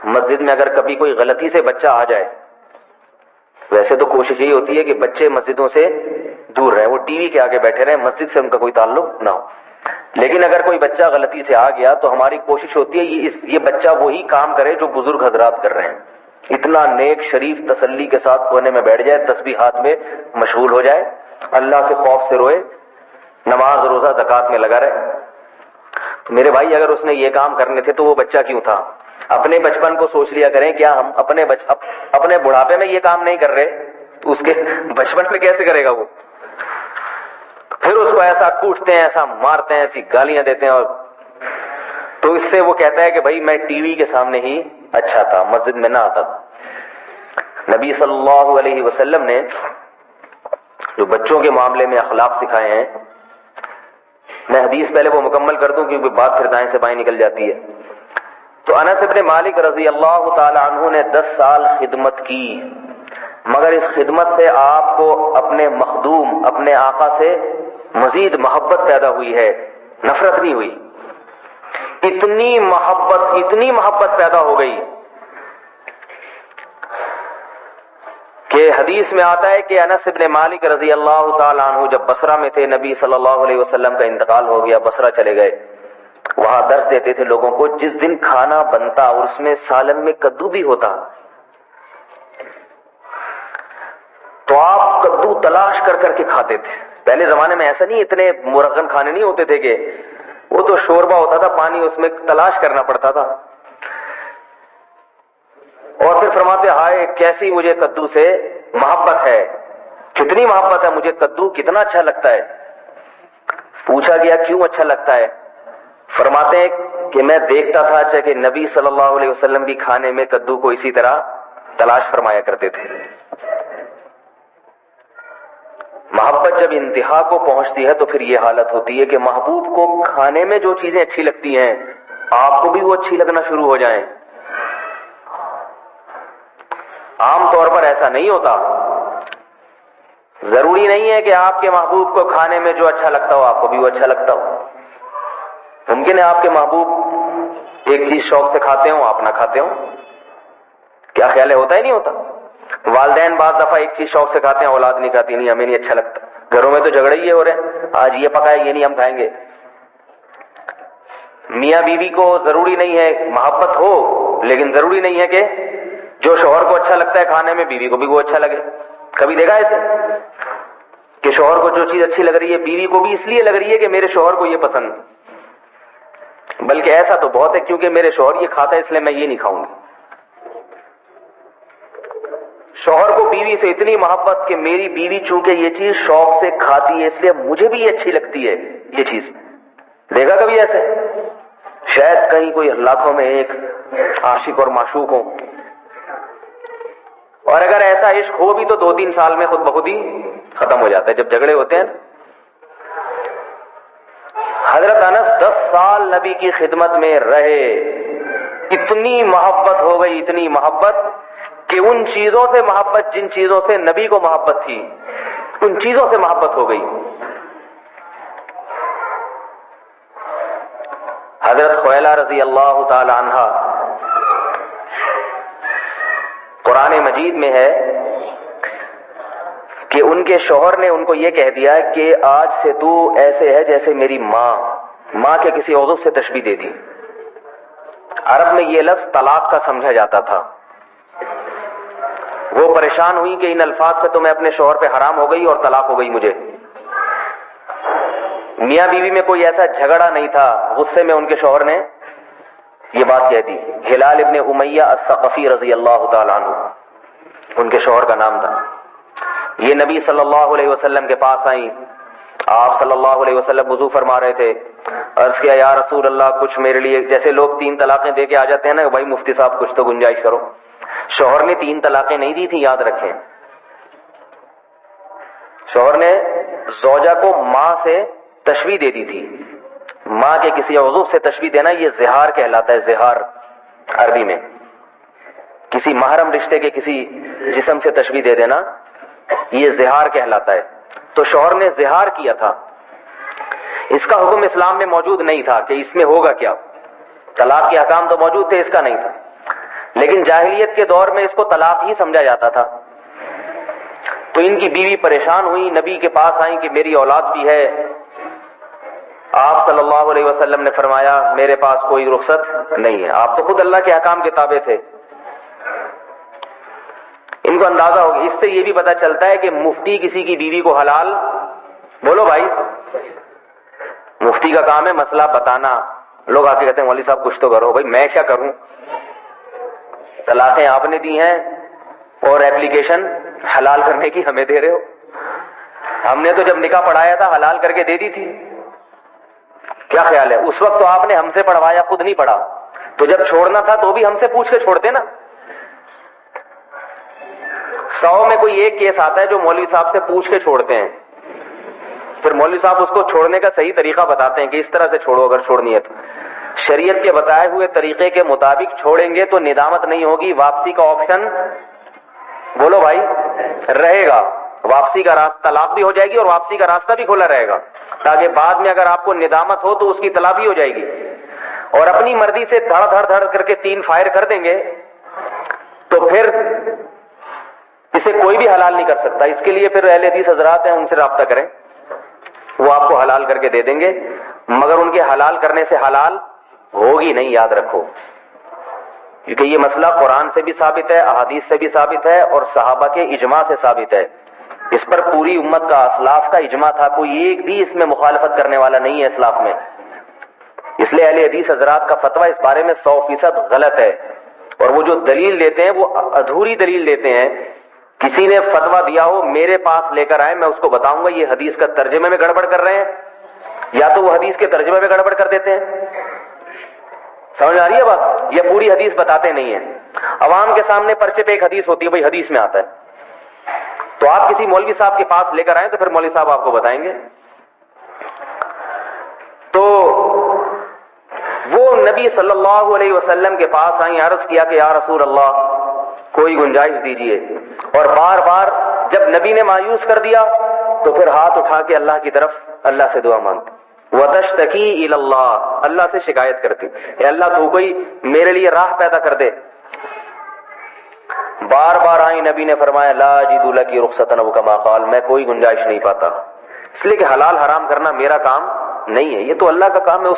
مسجد میں اگر کبھی کوئی غلطی سے بچہ آ جائے، ویسے تو کوشش یہی ہوتی ہے کہ بچے مسجدوں سے دور رہیں، وہ ٹی وی کے آگے بیٹھے رہیں، مسجد سے ان کا کوئی تعلق نہ ہو. لیکن اگر کوئی بچہ غلطی سے آ گیا تو ہماری کوشش ہوتی ہے یہ بچہ وہی کام کرے جو بزرگ حضرات کر رہے ہیں. اتنا نیک شریف تسلی کے ساتھ کونے میں بیٹھ جائے، تسبیح ہاتھ میں مشغول ہو جائے، اللہ کے خوف سے روئے، نماز روزہ زکوٰۃ میں لگا رہے. میرے بھائی اگر اس نے یہ کام کرنے تھے تو وہ بچہ کیوں تھا؟ اپنے بچپن کو سوچ لیا کریں، کیا ہم اپنے بڑھاپے میں یہ کام نہیں کر رہے تو اس کے بچپن میں کیسے کرے گا وہ؟ پھر اس کو ایسا کوٹتے ہیں، ایسا مارتے ہیں، ایسی گالیاں دیتے ہیں، اور تو اس سے وہ کہتا ہے کہ بھائی میں ٹی وی کے سامنے ہی اچھا تھا، مسجد میں نہ آتا تھا. نبی صلی اللہ علیہ وسلم نے جو بچوں کے معاملے میں اخلاق سکھائے ہیں، میں حدیث پہلے وہ مکمل کر دوں کیونکہ بات پھر دائیں سے بائیں نکل جاتی ہے. تو انس ابن مالک رضی اللہ تعالی عنہ نے 10 سال خدمت کی، مگر اس خدمت سے آپ کو اپنے مخدوم، اپنے آقا سے مزید محبت پیدا ہوئی ہے، نفرت نہیں ہوئی. اتنی محبت پیدا ہو گئی کہ حدیث میں آتا ہے کہ انس ابن مالک رضی اللہ تعالی عنہ جب بصرہ میں تھے، نبی صلی اللہ علیہ وسلم کا انتقال ہو گیا، بصرہ چلے گئے، وہاں درس دیتے تھے لوگوں کو. جس دن کھانا بنتا اور اس میں سالن میں کدو بھی ہوتا تو آپ کدو تلاش کر کر کے کھاتے تھے. پہلے زمانے میں ایسا نہیں، اتنے مرغن کھانے نہیں ہوتے تھے کہ وہ تو شوربہ ہوتا تھا، پانی اس میں تلاش کرنا پڑتا تھا. اور پھر فرماتے ہائے کیسی مجھے کدو سے محبت ہے، کتنی محبت ہے مجھے کدو، کتنا اچھا لگتا ہے. پوچھا گیا کیوں اچھا لگتا ہے؟ فرماتے ہیں کہ میں دیکھتا تھا اچھا کہ نبی صلی اللہ علیہ وسلم بھی کھانے میں کدو کو اسی طرح تلاش فرمایا کرتے تھے. محبت جب انتہا کو پہنچتی ہے تو پھر یہ حالت ہوتی ہے کہ محبوب کو کھانے میں جو چیزیں اچھی لگتی ہیں آپ کو بھی وہ اچھی لگنا شروع ہو جائیں. عام طور پر ایسا نہیں ہوتا. ضروری نہیں ہے کہ آپ کے محبوب کو کھانے میں جو اچھا لگتا ہو آپ کو بھی وہ اچھا لگتا ہو. ممکن ہے آپ کے محبوب ایک چیز شوق سے کھاتے ہوں آپ نہ کھاتے ہوں. کیا خیال ہے؟ ہوتا ہی نہیں ہوتا. والدین بعض دفعہ ایک چیز شوق سے کھاتے ہیں اولاد نہیں کھاتی، نہیں ہمیں نہیں اچھا لگتا. گھروں میں تو جھگڑے ہی ہو رہے ہیں، آج یہ پکا ہے یہ نہیں ہم کھائیں گے. میاں بیوی کو ضروری نہیں ہے محبت ہو، لیکن ضروری نہیں ہے کہ جو شوہر کو اچھا لگتا ہے کھانے میں بیوی کو بھی وہ اچھا لگے. کبھی دیکھا ایسے کہ شوہر کو جو چیز اچھی لگ رہی ہے بیوی کو بھی اس لیے لگ رہی ہے کہ میرے شوہر کو یہ پسند، بلکہ ایسا تو بہت ہے کیونکہ میرے شوہر یہ کھاتا ہے اس لیے میں یہ نہیں کھاؤں گی. شوہر کو بیوی سے اتنی محبت کہ میری بیوی چونکہ یہ چیز شوق سے کھاتی ہے اس لیے مجھے بھی یہ اچھی لگتی ہے یہ چیز. دیکھا کبھی ایسے؟ شاید کہیں کوئی لاکھوں میں ایک عاشق اور معشوق ہو. اور اگر ایسا عشق ہو بھی تو 2-3 سال میں خود بخود ہی ختم ہو جاتا ہے جب جھگڑے ہوتے ہیں. حضرت انس 10 سال نبی کی خدمت میں رہے، اتنی محبت ہو گئی، اتنی محبت کہ ان چیزوں سے محبت جن چیزوں سے نبی کو محبت تھی ان چیزوں سے محبت ہو گئی. حضرت خویلہ رضی اللہ تعالی عنہ، قرآن مجید میں ہے کہ ان کے شوہر نے ان کو یہ کہہ دیا کہ آج سے تو ایسے ہے جیسے میری ماں کے کسی عضو سے تشبیہ دے دی. عرب میں یہ لفظ طلاق کا سمجھا جاتا تھا. وہ پریشان ہوئی کہ ان الفاظ سے تو میں اپنے شوہر پہ حرام ہو گئی اور طلاق ہو گئی مجھے. میاں بیوی میں کوئی ایسا جھگڑا نہیں تھا، غصے میں ان کے شوہر نے یہ بات کہہ دی. ہلال ابن امیہ الثقفی رضی اللہ تعالی عنہ ان کے شوہر کا نام تھا. یہ نبی صلی اللہ علیہ وسلم کے پاس آئیں. آپ صلی اللہ علیہ وسلم وضو فرما رہے تھے. عرض کیا یا رسول اللہ کچھ میرے لیے، جیسے لوگ 3 طلاقیں دے کے آ جاتے ہیں نا، بھائی مفتی صاحب کچھ تو گنجائش کرو. شوہر نے 3 طلاقیں نہیں دی تھی، یاد رکھیں. شوہر نے زوجہ کو ماں سے تشبیہ دے دی تھی. ماں کے کسی عضو سے تشبیہ دینا یہ زہار کہلاتا ہے. زہار عربی میں کسی محرم رشتے کے کسی جسم سے تشبیہ دے دینا یہ زہار کہلاتا ہے. تو شوہر نے زہار کیا تھا. اس کا حکم اسلام میں موجود نہیں تھا کہ اس میں ہوگا کیا. طلاق کے احکام تو موجود تھے، اس کا نہیں تھا. لیکن جاہلیت کے دور میں اس کو طلاق ہی سمجھا جاتا تھا. تو ان کی بیوی پریشان ہوئی، نبی کے پاس آئیں کہ میری اولاد بھی ہے. آپ صلی اللہ علیہ وسلم نے فرمایا میرے پاس کوئی رخصت نہیں ہے. آپ تو خود اللہ کے احکام کے تابع تھے. ان کو اندازہ ہوگا. اس سے یہ بھی پتہ چلتا ہے کہ مفتی کسی کی بیوی کو حلال، بولو بھائی، مفتی کا کام ہے مسئلہ بتانا. لوگ آ کے کہتے ہیں مولوی صاحب کچھ تو کرو. بھائی میں کیا کروں؟ طلاقیں آپ نے دی ہیں اور ایپلیکیشن حلال کرنے کی ہمیں دے رہے ہو. ہم نے تو جب نکاح پڑھایا تھا حلال کر کے دے دی تھی. کیا خیال ہے؟ اس وقت تو آپ نے ہم سے پڑھوایا، خود نہیں پڑھا. تو جب چھوڑنا تھا تو بھی ہم سے پوچھ کے چھوڑتے نا. 100 میں کوئی ایک کیس آتا ہے جو مولوی صاحب سے پوچھ کے چھوڑتے ہیں. پھر مولوی صاحب اس کو چھوڑنے کا صحیح طریقہ بتاتے ہیں کہ اس طرح سے چھوڑو اگر چھوڑنی ہے تو. شریعت کے بتائے ہوئے طریقے کے مطابق چھوڑیں گے تو ندامت نہیں ہوگی. واپسی کا آپشن، بولو بھائی، رہے گا. واپسی کا راستہ، طلاق بھی ہو جائے گی اور واپسی کا راستہ بھی کھلا رہے گا تاکہ بعد میں اگر آپ کو ندامت ہو تو اس کی تلافی ہو جائے گی. اور اپنی مرضی سے دھڑ دھڑ دھڑ کر کے 3 فائر کر دیں گے تو پھر اسے کوئی بھی حلال نہیں کر سکتا. اس کے لیے پھر اہل حدیث حضرات ہیں، ان سے رابطہ کریں، وہ آپ کو حلال کر کے دے دیں گے. مگر ان کے حلال کرنے سے حلال ہوگی نہیں، یاد رکھو. کیونکہ یہ مسئلہ قرآن سے بھی ثابت ہے، احادیث سے بھی ثابت ہے اور صحابہ کے اجماع سے ثابت ہے. اس پر پوری امت کا، اسلاف کا اجماع تھا. کوئی ایک بھی اس میں مخالفت کرنے والا نہیں ہے اسلاف میں. اس لیے اہل حدیث حضرات کا فتویٰ اس بارے میں 100% غلط ہے. اور وہ جو دلیل دیتے ہیں وہ ادھوری دلیل دیتے ہیں. کسی نے فتویٰ دیا ہو میرے پاس لے کر آئے، میں اس کو بتاؤں گا یہ حدیث کا ترجمے میں گڑبڑ کر رہے ہیں یا تو وہ حدیث کے ترجمے میں گڑبڑ کر دیتے ہیں. سمجھ آ رہی ہے بات؟ یہ پوری حدیث بتاتے نہیں ہیں. عوام کے سامنے پرچے پہ ایک حدیث ہوتی ہے، بھائی حدیث میں آتا ہے. تو آپ کسی مولوی صاحب کے پاس لے کر آئیں تو پھر مولوی صاحب آپ کو بتائیں گے. تو وہ نبی صلی اللہ علیہ وسلم کے پاس آئیں, عرض کیا کہ یا رسول اللہ کوئی گنجائش دیجیے. اور بار بار جب نبی نے مایوس کر دیا تو پھر ہاتھ اٹھا کے اللہ کی طرف اللہ سے دعا مانگتی. وَتَشْتَكِي إِلَى اللَّهِ, اللہ سے شکایت کرتی, اے اللہ تو کوئی میرے لیے راہ پیدا کر دے. بار بار آئی, نبی نے فرمایا لا اجد لك رخصة او كما قال, میں کوئی گنجائش نہیں پاتا. اس لیے کہ حلال حرام کرنا میرا کام نہیں ہے, یہ تو اللہ کا کام ہے,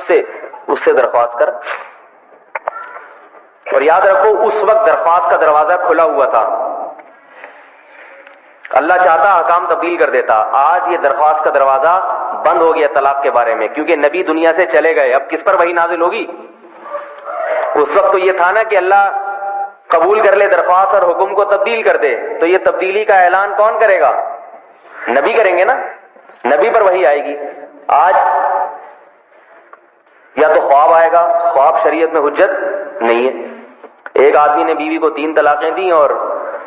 اس سے درخواست کر. اور یاد رکھو اس وقت درخواست کا دروازہ کھلا ہوا تھا, اللہ چاہتا احکام تبدیل کر دیتا. آج یہ درخواست کا دروازہ بند ہو گیا طلاق کے بارے میں, کیونکہ نبی دنیا سے چلے گئے. اب کس پر وحی نازل ہوگی؟ اس وقت تو یہ تھا نا کہ اللہ قبول کر لے درخواست اور حکم کو تبدیل کر دے, تو یہ تبدیلی کا اعلان کون کرے گا؟ نبی کریں گے نا, نبی پر وحی آئے گی. آج یا تو خواب آئے گا, خواب شریعت میں حجت نہیں ہے. ایک آدمی نے بیوی کو 3 طلاقیں دی اور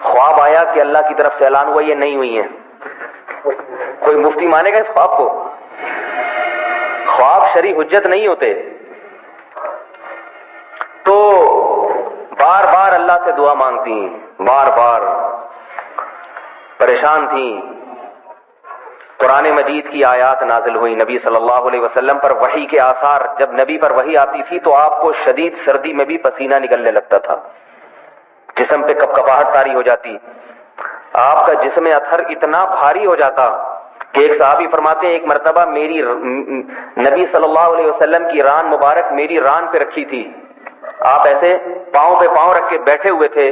خواب آیا کہ اللہ کی طرف سے اعلان ہوا یہ نہیں ہوئی ہیں. کوئی مفتی مانے گا اس خواب کو؟ خواب شرعی حجت نہیں ہوتے. تو بار بار اللہ سے دعا مانگتی, بار بار پریشان تھیں. قرآن مجید کی آیات نازل ہوئی, نبی صلی اللہ علیہ وسلم پر وحی کے آثار. جب نبی پر وحی آتی تھی تو آپ کو شدید سردی میں بھی پسینہ نکلنے لگتا تھا, جسم پہ کپکپاہٹ طاری ہو جاتی, آپ کا جسم اطہر اتنا بھاری ہو جاتا کہ ایک صحابی فرماتے ہیں ایک مرتبہ میری نبی صلی اللہ علیہ وسلم کی ران مبارک میری ران پہ رکھی تھی, آپ ایسے پاؤں پہ پاؤں رکھ کے بیٹھے ہوئے تھے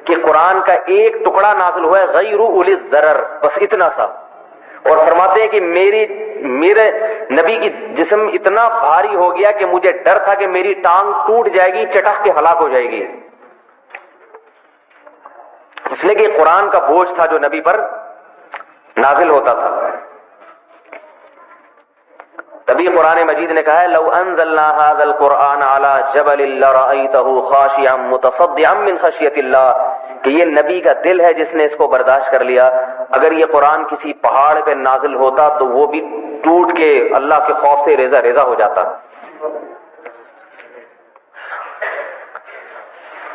کہ قرآن کا ایک ٹکڑا نازل ہوا ہے غیر اولی الضرر, بس اتنا سا. اور فرماتے ہیں کہ میرے نبی کی جسم اتنا بھاری ہو گیا کہ مجھے ڈر تھا کہ میری ٹانگ ٹوٹ جائے گی, چٹک کے ہلاک ہو جائے گی. اس لیے کہ قرآن کا بوجھ تھا جو نبی پر نازل ہوتا تھا. تبھی قرآن مجید نے کہا ہے لو انزلنا هذا القرآن على جبل لرأيته خاشعا متصدعا من خشية الله, کہ یہ نبی کا دل ہے جس نے اس کو برداشت کر لیا. اگر یہ قرآن کسی پہاڑ پہ نازل ہوتا تو وہ بھی ٹوٹ کے اللہ کے خوف سے ریزہ ریزہ ہو جاتا.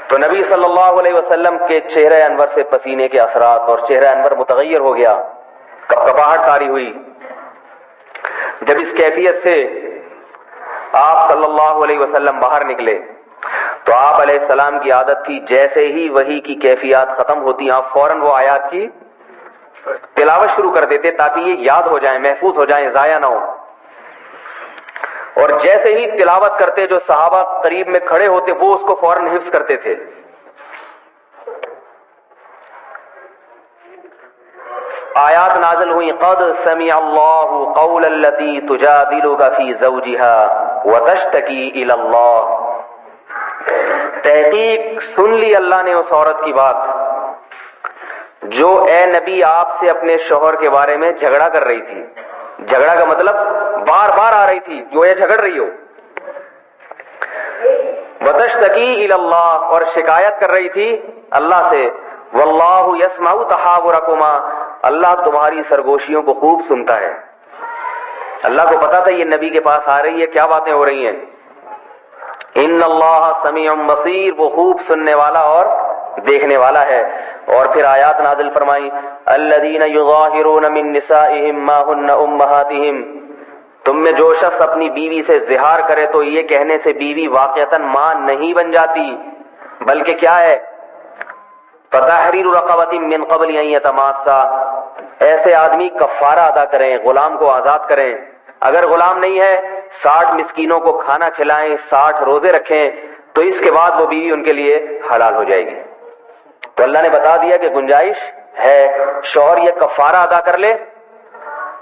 تو نبی صلی اللہ علیہ وسلم کے چہرہ انور سے پسینے کے اثرات اور چہرہ انور متغیر ہو گیا, کپکپاہٹ طاری ہوئی. جب اس کیفیت سے آپ صلی اللہ علیہ وسلم باہر نکلے تو آپ علیہ السلام کی عادت تھی جیسے ہی وحی کی کیفیات ختم ہوتی آپ فوراً وہ آیات کی تلاوت شروع کر دیتے تاکہ یہ یاد ہو جائیں, محفوظ ہو جائیں, ضائع نہ ہو. اور جیسے ہی تلاوت کرتے جو صحابہ قریب میں کھڑے ہوتے وہ اس کو فوراً حفظ کرتے تھے. آیات نازل ہوئی قد سمع اللہ قول التی تجادلک فی زوجها وتشتکی الی اللہ, تحقیق سن لی اللہ نے اس عورت کی بات جو اے نبی آپ سے اپنے شوہر کے بارے میں جھگڑا کر رہی تھی. جھگڑا کا مطلب بار بار آ رہی تھی جو یہ جھگڑ رہی ہو. وتشتکی الی اللہ, اور شکایت کر رہی تھی اللہ سے. واللہ یسمع تحاورکما, اللہ تمہاری سرگوشیوں کو خوب سنتا ہے. اللہ کو پتا تھا یہ نبی کے پاس آ رہی ہے, کیا باتیں ہو رہی ہیں. ان اللہ سمیع بصیر, وہ خوب سننے والا اور دیکھنے والا ہے. اور پھر آیات نازل فرمائی الذین یظاہرون من نسائہم ما ہن امہاتہم, تم میں جو شخص اپنی بیوی سے زہار کرے تو یہ کہنے سے بیوی واقعتاً ماں نہیں بن جاتی بلکہ کیا ہے فتحریر رقبۃ من قبل ان یتماسا, ایسے آدمی کفارہ ادا کریں, غلام کو آزاد کریں. اگر غلام نہیں ہے 60 مسکینوں کو کھانا کھلائیں, 60 روزے رکھیں, تو اس کے بعد وہ بیوی ان کے لیے حلال ہو جائے گی. تو اللہ نے بتا دیا کہ گنجائش ہے, شوہر یہ کفارہ ادا کر لے.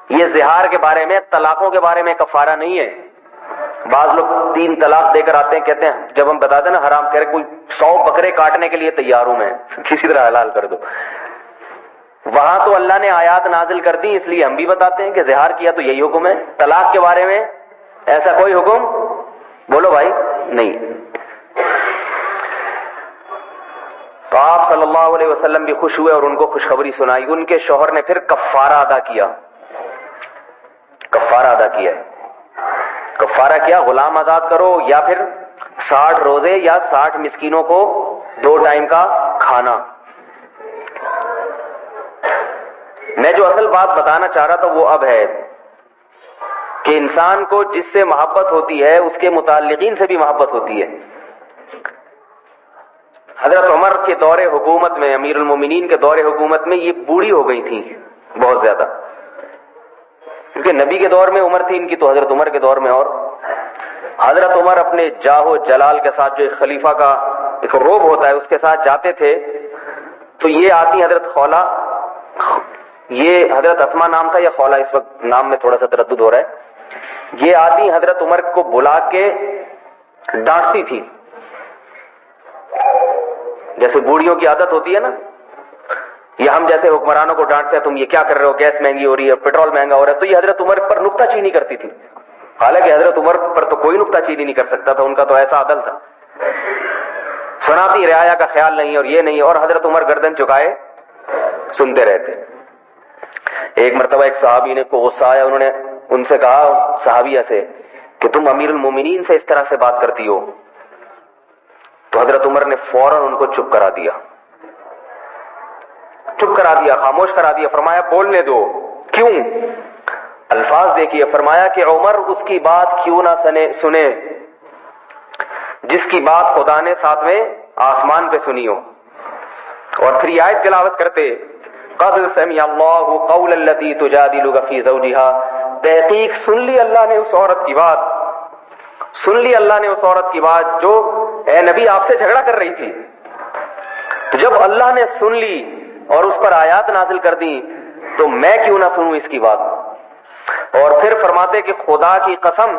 یہ زہار کے بارے میں, طلاقوں کے بارے میں کفارہ نہیں ہے. بعض لوگ 3 طلاق دے کر آتے ہیں, کہتے ہیں جب ہم بتاتے ہیں نا حرام, کہہ رہے کوئی 100 بکرے کاٹنے کے لیے تیار ہوں میں, کسی طرح حلال کر دو. وہاں تو اللہ نے آیات نازل کر دی, اس لیے ہم بھی بتاتے ہیں کہ زہار کیا تو یہی حکم ہے. طلاق کے بارے میں ایسا کوئی حکم بولو بھائی نہیں. تو آپ صلی اللہ علیہ وسلم بھی خوش ہوئے اور ان کو خوشخبری سنائی. ان کے شوہر نے پھر کفارہ ادا کیا. کفارہ ادا کیا ہے. کفارہ کیا؟ غلام آزاد کرو یا پھر 60 روزے یا 60 مسکینوں کو 2 ٹائم کا کھانا. میں جو اصل بات بتانا چاہ رہا تھا وہ اب ہے کہ انسان کو جس سے محبت ہوتی ہے اس کے متعلقین سے بھی محبت ہوتی ہے. حضرت عمر کے دور حکومت میں، امیر المومنین کے دور حکومت میں، یہ بوڑھی ہو گئی تھی بہت زیادہ، کیونکہ نبی کے دور میں عمر تھی ان کی، تو حضرت عمر کے دور میں. اور حضرت عمر اپنے جاہ و جلال کے ساتھ، جو ایک خلیفہ کا ایک روب ہوتا ہے، اس کے ساتھ جاتے تھے. تو یہ آتی حضرت خولا، یہ حضرت اسما نام تھا یا خولا، اس وقت نام میں تھوڑا سا تردد ہو رہا ہے. یہ آتی حضرت عمر کو بلا کے ڈانٹتی تھی، جیسے بوڑھیوں کی عادت ہوتی ہے نا، یا ہم جیسے حکمرانوں کو ڈانٹتے ہیں، تم یہ کیا کر رہے ہو، گیس مہنگی ہو رہی ہے، پیٹرول مہنگا ہو رہا ہے. تو یہ حضرت عمر پر نکتہ چینی کرتی تھی. حالانکہ حضرت عمر پر تو کوئی نکتہ چینی نہیں کر سکتا تھا، ان کا تو ایسا عدل تھا. سناتی رعایا کا خیال نہیں اور یہ نہیں، اور حضرت عمر گردن چکائے سنتے رہتے. ایک مرتبہ ایک صحابی کو غصہ آیا، انہوں نے ان سے کہا، صحابیہ سے، کہ تم امیر المومنین سے اس طرح سے بات کرتی ہو. تو حضرت عمر نے فوراً ان کو چپ کرا دیا، خاموش کرا دیا. فرمایا بولنے دو. کیوں؟ الفاظ دیکھیے. فرمایا کہ عمر اس کی بات کیوں نہ سنے جس کی بات خدا نے 7ویں آسمان پہ سنی ہو. اور پھر یہ آیت تلاوت کرتے، قد سمع اللہ قول التی تجادلک فی زوجہا، تحقیق سن لی اللہ نے اس عورت کی بات، جو اے نبی آپ سے جھگڑا کر رہی تھی. تو جب اللہ نے سن لی اور اس پر آیات نازل کر دی، تو میں کیوں نہ سنوں اس کی بات. اور پھر فرماتے کہ خدا کی قسم،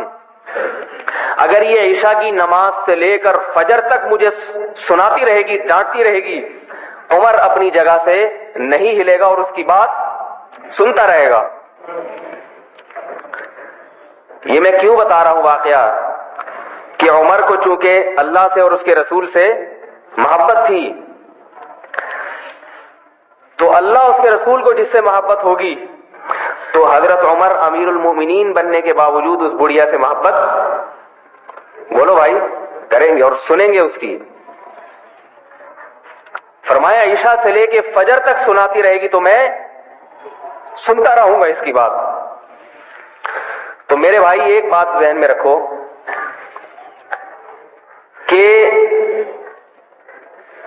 اگر یہ عشاء کی نماز سے لے کر فجر تک مجھے سناتی رہے گی، ڈانٹتی رہے گی، عمر اپنی جگہ سے نہیں ہلے گا اور اس کی بات سنتا رہے گا. یہ میں کیوں بتا رہا ہوں واقعہ، کہ عمر کو چونکہ اللہ سے اور اس کے رسول سے محبت تھی، تو اللہ اس کے رسول کو جس سے محبت ہوگی، تو حضرت عمر امیر المومنین بننے کے باوجود اس بڑھیا سے محبت، بولو بھائی، کریں گے اور سنیں گے اس کی. فرمایا عشاء سے لے کے فجر تک سناتی رہے گی تو میں سنتا رہوں گا اس کی بات. تو میرے بھائی ایک بات ذہن میں رکھو کہ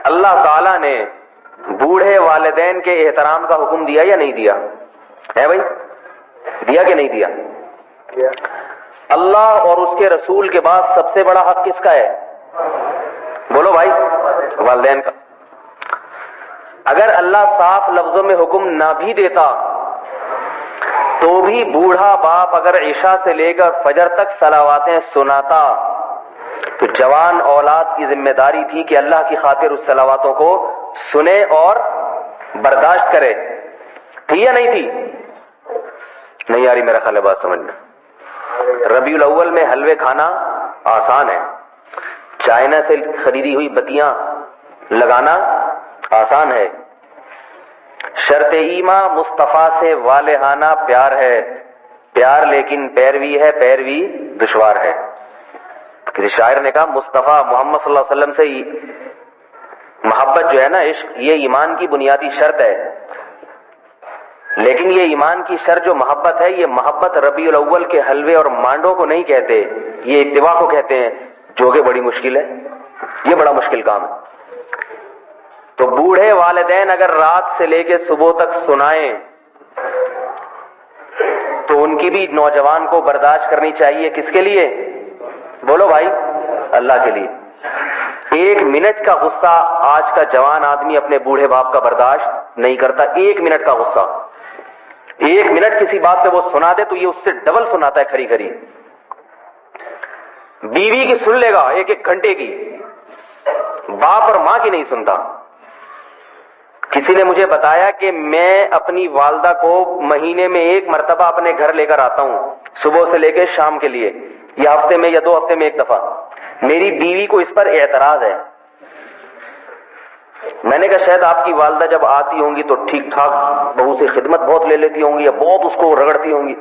اللہ تعالی نے بوڑھے والدین کے احترام کا حکم دیا یا نہیں دیا ہے؟ بھائی دیا کہ نہیں دیا؟ اللہ اور اس کے رسول کے بعد سب سے بڑا حق کس کا ہے؟ بولو بھائی، والدین کا. اگر اللہ صاف لفظوں میں حکم نہ بھی دیتا تو بھی بوڑھا باپ اگر عشاء سے لے کر فجر تک صلواتیں سناتا تو جوان اولاد کی ذمہ داری تھی کہ اللہ کی خاطر اس صلواتوں کو سنے اور برداشت کرے. تھی یا نہیں تھی؟ نہیں آ رہی میرا خیال ہے بات سمجھ میں. ربیع الاول میں حلوے کھانا آسان ہے، چائنا سے خریدی ہوئی بتیاں لگانا آسان ہے، شرط ایما مصطفیٰ سے والہانہ پیار ہے، پیار لیکن پیروی ہے، پیروی دشوار ہے. کسی شاعر نے کہا مصطفیٰ محمد صلی اللہ علیہ وسلم سے محبت جو ہے نا، عشق، یہ ایمان کی بنیادی شرط ہے. لیکن یہ ایمان کی شرط جو محبت ہے، یہ محبت ربیع الاول کے حلوے اور مانڈوں کو نہیں کہتے، یہ اتباع کو کہتے ہیں، جو کہ بڑی مشکل ہے. یہ بڑا مشکل کام ہے. تو بوڑھے والدین اگر رات سے لے کے صبح تک سنائیں تو ان کی بھی نوجوان کو برداشت کرنی چاہیے. کس کے لیے؟ بولو بھائی، اللہ کے لیے. 1 منٹ کا غصہ آج کا جوان آدمی اپنے بوڑھے باپ کا برداشت نہیں کرتا. 1 منٹ کا غصہ، 1 منٹ کسی بات پہ وہ سنا دے تو یہ اس سے ڈبل سناتا ہے کھری کھری. بیوی کی سن لے گا 1 گھنٹے کی، باپ اور ماں کی نہیں سنتا. کسی نے مجھے بتایا کہ میں اپنی والدہ کو مہینے میں 1 مرتبہ اپنے گھر لے کر آتا ہوں، صبح سے لے کے شام کے لیے، یا ہفتے میں یا 2 ہفتے میں 1 دفعہ. میری بیوی کو اس پر اعتراض ہے. میں نے کہا شاید آپ کی والدہ جب آتی ہوں گی تو ٹھیک ٹھاک بہو سے خدمت بہت لے لیتی ہوں گی یا بہت اس کو رگڑتی ہوں گی.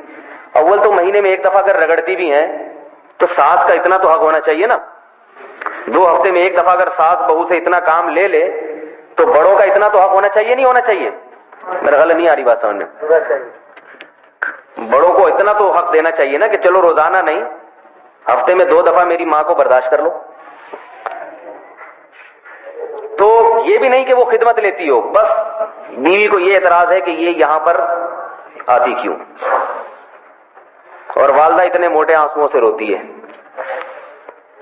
اول تو مہینے میں ایک دفعہ اگر رگڑتی بھی ہیں تو ساس کا اتنا تو حق ہونا چاہیے نا. 2 ہفتے میں ایک دفعہ اگر ساس بہو سے اتنا کام لے لے تو بڑوں کا اتنا تو حق ہونا چاہیے, نہیں ہونا چاہیے؟ میرا غلط نہیں آ رہی بات سمجھ میں؟ بڑوں کو اتنا تو حق دینا چاہیے نا کہ چلو روزانہ نہیں, ہفتے میں 2 دفعہ میری ماں کو برداشت کر لو. تو یہ بھی نہیں کہ وہ خدمت لیتی ہو, بس بیوی کو یہ اعتراض ہے کہ یہ یہاں پر آتی کیوں, اور والدہ اتنے موٹے آنسوؤں سے روتی ہے.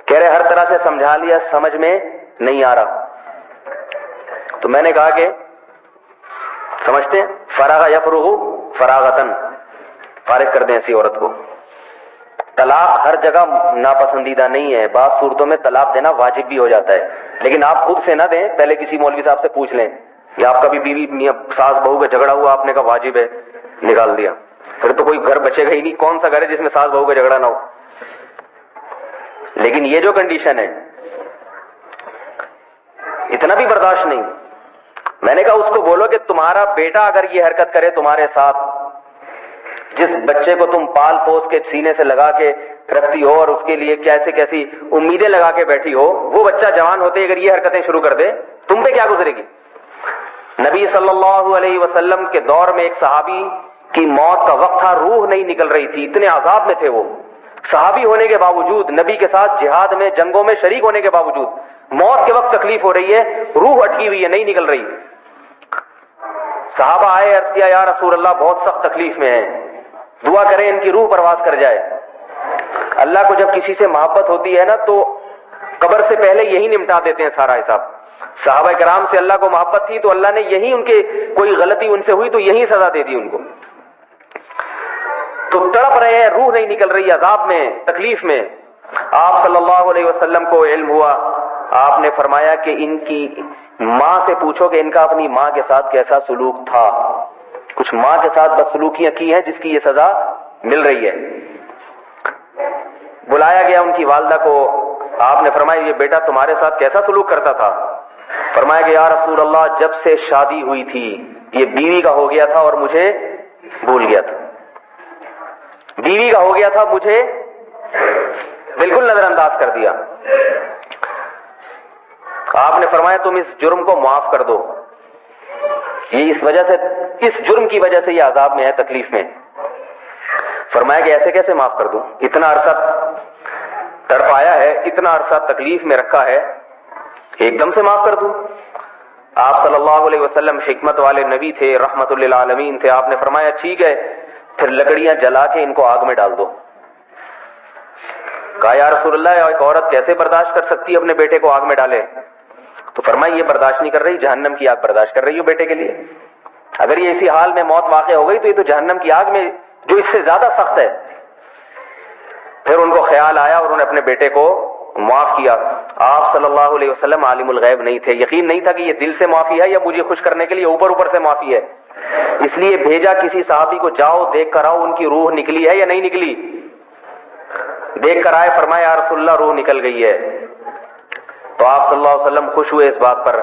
کہہ رہے ہر طرح سے سمجھا لیا, سمجھ میں نہیں آ رہا. تو میں نے کہا کہ سمجھتے ہیں فراغ یفرغ فراغتن, فارغ کر دیں ایسی عورت کو. طلاق ہر جگہ ناپسندیدہ نہیں ہے, بعض صورتوں میں طلاق دینا واجب بھی ہو جاتا ہے, لیکن آپ خود سے نہ دیں, پہلے کسی مولوی صاحب سے پوچھ لیں. یا آپ کا بھی بیوی ساس بہو کا جھگڑا ہوا, آپ نے کہا واجب ہے, نکال دیا, پھر تو کوئی گھر بچے گا ہی نہیں. کون سا گھر ہے جس میں ساس بہو کا جھگڑا نہ ہو؟ لیکن یہ جو کنڈیشن ہے اتنا بھی برداشت نہیں. میں نے کہا اس کو بولو کہ تمہارا بیٹا اگر یہ حرکت کرے تمہارے ساتھ, جس بچے کو تم پال پوس کے سینے سے لگا کے رکھتی ہو اور اس کے لیے کیسے کیسی امیدیں لگا کے بیٹھی ہو, وہ بچہ جوان ہوتے اگر یہ حرکتیں شروع کر دے تم پہ کیا گزرے گی؟ نبی صلی اللہ علیہ وسلم کے دور میں ایک صحابی کی موت کا وقت تھا, روح نہیں نکل رہی تھی, اتنے عذاب میں تھے وہ. صحابی ہونے کے باوجود, نبی کے ساتھ جہاد میں جنگوں میں شریک ہونے کے باوجود, موت کے وقت تکلیف ہو رہی ہے, روح اٹکی ہوئی ہے, نہیں نکل رہی. صحابہ آئے, عرض کیا یا رسول اللہ بہت سخت تکلیف میں ہیں, دعا کریں ان کی روح پرواز کر جائے. اللہ کو جب کسی سے محبت ہوتی ہے نا تو قبر سے پہلے یہی نمٹا دیتے ہیں سارا حساب. صحابہ کرام سے اللہ کو محبت تھی تو اللہ نے یہی, ان کے کوئی غلطی ان سے ہوئی تو یہی سزا دے دی ان کو. تو تڑپ رہے ہیں, روح نہیں نکل رہی, عذاب میں, تکلیف میں. آپ صلی اللہ علیہ وسلم کو علم ہوا, آپ نے فرمایا کہ ان کی ماں سے پوچھو کہ ان کا اپنی ماں کے ساتھ کیسا سلوک تھا. کچھ ماں کے ساتھ بدسلوکیاں کی ہیں جس کی یہ سزا مل رہی ہے. بلایا گیا ان کی والدہ کو, آپ نے فرمایا یہ بیٹا تمہارے ساتھ کیسا سلوک کرتا تھا؟ فرمایا کہ یا رسول اللہ جب سے شادی ہوئی تھی یہ بیوی کا ہو گیا تھا اور مجھے بھول گیا تھا, بیوی کا ہو گیا تھا, مجھے بالکل نظر انداز کر دیا. آپ نے فرمایا تم اس جرم کو معاف کر دو, یہ اس وجہ سے, اس جرم کی وجہ سے یہ عذاب میں ہے, تکلیف میں. فرمایا کہ ایسے کیسے معاف کر دوں, اتنا عرصہ تڑپایا ہے, اتنا عرصہ تکلیف میں رکھا ہے, ایک دم سے معاف کر دوں؟ آپ صلی اللہ علیہ وسلم حکمت والے نبی تھے, رحمت للعالمین تھے. آپ نے فرمایا ٹھیک ہے, پھر لکڑیاں جلا کے ان کو آگ میں ڈال دو. کہا یا رسول اللہ ایک عورت کیسے برداشت کر سکتی ہے اپنے بیٹے کو آگ میں ڈالے؟ تو فرمایا یہ برداشت نہیں کر رہی, جہنم کی آگ برداشت کر رہی ہو بیٹے کے لیے. اگر یہ اسی حال میں موت واقع ہو گئی تو یہ تو جہنم کی آگ میں جو اس سے زیادہ سخت ہے. پھر ان کو خیال آیا اور انہوں نے اپنے بیٹے کو معاف کیا. آپ صلی اللہ علیہ وسلم عالم الغیب نہیں تھے, یقین نہیں تھا کہ یہ دل سے معافی ہے یا مجھے خوش کرنے کے لیے اوپر سے معافی ہے. اس لیے بھیجا کسی صحابی کو, جاؤ دیکھ کر آؤ ان کی روح نکلی ہے یا نہیں نکلی. دیکھ کر آئے, فرمایا یا رسول اللہ روح نکل گئی ہے. تو آپ صلی اللہ علیہ وسلم خوش ہوئے اس بات پر,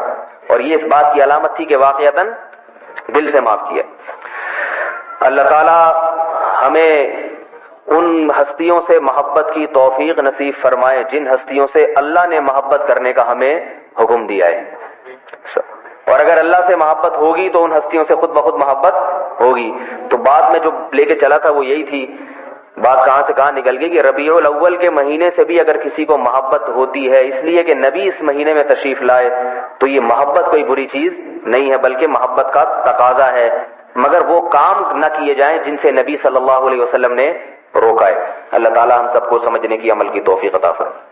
اور یہ اس بات کی علامت تھی کہ واقعتاً دل سے معاف کیا. اللہ تعالی ہمیں ان ہستیوں سے محبت کی توفیق نصیب فرمائے جن ہستیوں سے اللہ نے محبت کرنے کا ہمیں حکم دیا ہے. اور اگر اللہ سے محبت ہوگی تو ان ہستیوں سے خود بخود محبت ہوگی. تو بعد میں جو لے کے چلا تھا وہ یہی تھی, بات کہاں سے کہاں نکل گئی کہ ربیع الاول کے مہینے سے بھی اگر کسی کو محبت ہوتی ہے اس لیے کہ نبی اس مہینے میں تشریف لائے تو یہ محبت کوئی بری چیز نہیں ہے, بلکہ محبت کا تقاضا ہے, مگر وہ کام نہ کیے جائیں جن سے نبی صلی اللہ علیہ وسلم نے روکا ہے. اللہ تعالی ہم سب کو سمجھنے کی, عمل کی توفیق عطا فرمائے.